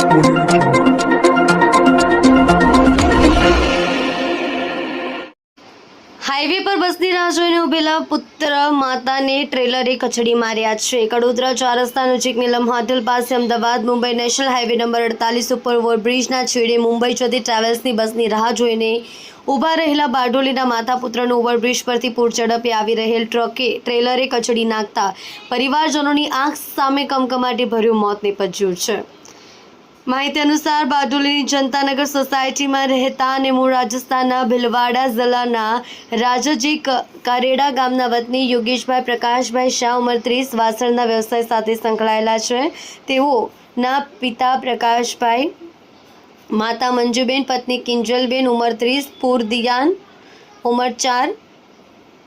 Highway પર બસની રાહ જોઈને ઉભેલા પુત્ર માતાને ટ્રેલરે કચડી માર્યા છે। કડોદરા 4 રસ્તા નજીક નીલમ હોટલ પાસે Ahmedabad Mumbai national highway number 48 ઉપર ઓવરબ્રિજના છેડે મુંબઈ જતી ટ્રાવેલ્સની બસની રાહ જોઈને ઊભા રહેલા બારડોલીના માતા પુત્રનું ઓવરબ્રિજ પરથી પૂર ઝડપે આવી રહેલ ટ્રેલરે કચડી નાખતા પરિવારજનોની આંખ સામે કમકમાટી ભર્યું મોત નીપજ્યું છે। માહિતી અનુસાર બારડોલીની જનતાનગર સોસાયટીમાં રહેતા અને મૂળ રાજસ્થાનના ભીલવાડા જિલ્લાના રાજજી કારેડા ગામના વતની યોગેશભાઈ પ્રકાશભાઈ શાહ ઉંમર 30 વાસણના વ્યવસાય સાથે સંકળાયેલા છે। તેઓના પિતા પ્રકાશભાઈ, માતા મંજુબેન, પત્ની કિંજલબેન ઉંમર 30, પૂરદિયાન ઉંમર 4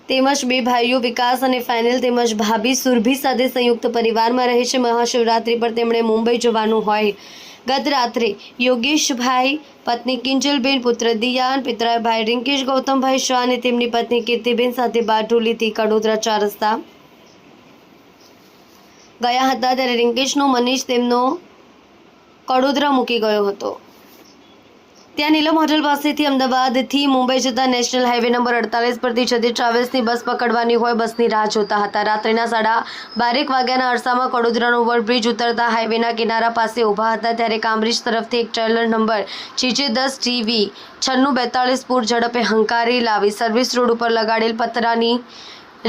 તેમજ 2 ભાઈઓ વિકાસ અને ફાઇનલ તેમજ ભાભી સુરભી સાથે સંયુક્ત પરિવારમાં રહે છે। મહાશિવરાત્રી પર તેમણે મુંબઈ જવાનું હોય ગત રાત્રે યોગેશભાઈ, પત્ની કિંજલબેન, પુત્ર દિયાન, પિતરાભાઈ રિંકેશ ગૌતમભાઈ શાહ અને તેમની પત્ની કીર્તિબેન સાથે બારડોલીથી કડોદરા 4 રસ્તા ગયા હતા ત્યારે રિંકેશનો મનીષ તેમનો કડોદરા મૂકી ગયો હતો। ત્યાં નીલમ હોટલ પાસેથી અમદાવાદથી મુંબઈ જતા નેશનલ હાઈવે નંબર 48 પરથી જતી ટ્રાવેલ્સની બસ પકડવાની હોય બસની રાહ જોતા હતા। રાત્રિના 12:30 વાગ્યાના અરસામાં કડોદરાનો ઓવરબ્રિજ ઉતરતા હાઈવેના કિનારા પાસે ઊભા હતા ત્યારે કામરેજ તરફથી એક ટ્રેલર નંબર CJ10 TV 9642 પૂર ઝડપે હંકારી લાવી સર્વિસ રોડ ઉપર લગાડેલ પતરાની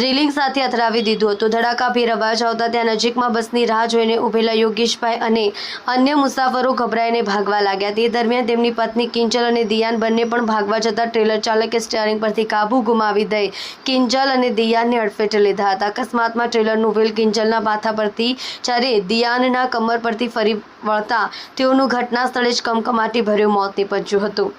રેલિંગ સાથે અથડાવી દીધું હતું। ધડાકાભેર અવાજ આવતા ત્યાં નજીકમાં બસની રાહ જોઈને ઊભેલા યોગેશભાઈ અને અન્ય મુસાફરો ગભરાઈને ભાગવા લાગ્યા। તે દરમિયાન તેમની પત્ની કિંજલ અને દિયાન બંને પણ ભાગવા જતા ટ્રેલર ચાલકે સ્ટીયરિંગ પરથી કાબુ ગુમાવી દઈ કિંજલ અને દિયાનને અડફેટે લીધા હતા। અકસ્માતમાં ટ્રેલરનું વ્હીલ કિંજલના માથા પરથી જ્યારે દિયાનના કમર પરથી ફરી વળતા તેઓનું ઘટના સ્થળે જ કમકમાટી ભર્યું મોત નીપજ્યું હતું।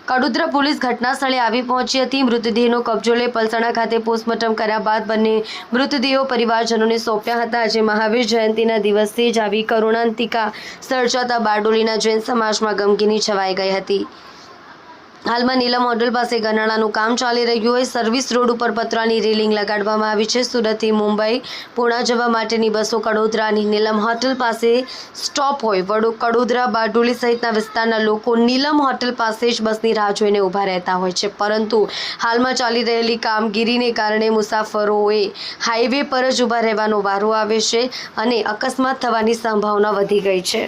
કડોદરા પોલીસ ઘટના સ્થળે આવી પહોંચી હતી। મૃતદેહનો કબજો લઈ પલસાણા ખાતે પોસ્ટમોર્ટમ કર્યા બાદ બંને મૃતદેહો પરિવારજનોને સોંપ્યા હતા। આજે મહાવીર જયંતિના દિવસે જ આવી કરુણાંતિકા સર્જાતા બારડોલીના જૈન સમાજમાં ગમગીની છવાઈ ગઈ હતી। હાલમાં નીલમ હોટલ પાસે ગનાળાનું કામ ચાલી રહ્યું હોય સર્વિસ રોડ ઉપર પતરાની રેલિંગ લગાડવામાં આવી છે। સુરતથી મુંબઈ, પુણા જવા માટેની બસો કડોદરાની નીલમ હોટલ પાસે સ્ટોપ હોય કડોદરા, બારડોલી સહિતના વિસ્તારના લોકો નીલમ હોટલ પાસે જ બસની રાહ જોઈને ઊભા રહેતા હોય છે, પરંતુ હાલમાં ચાલી રહેલી કામગીરીને કારણે મુસાફરોએ હાઈવે પર જ ઊભા રહેવાનો વારો આવે છે અને અકસ્માત થવાની સંભાવના વધી ગઈ છે।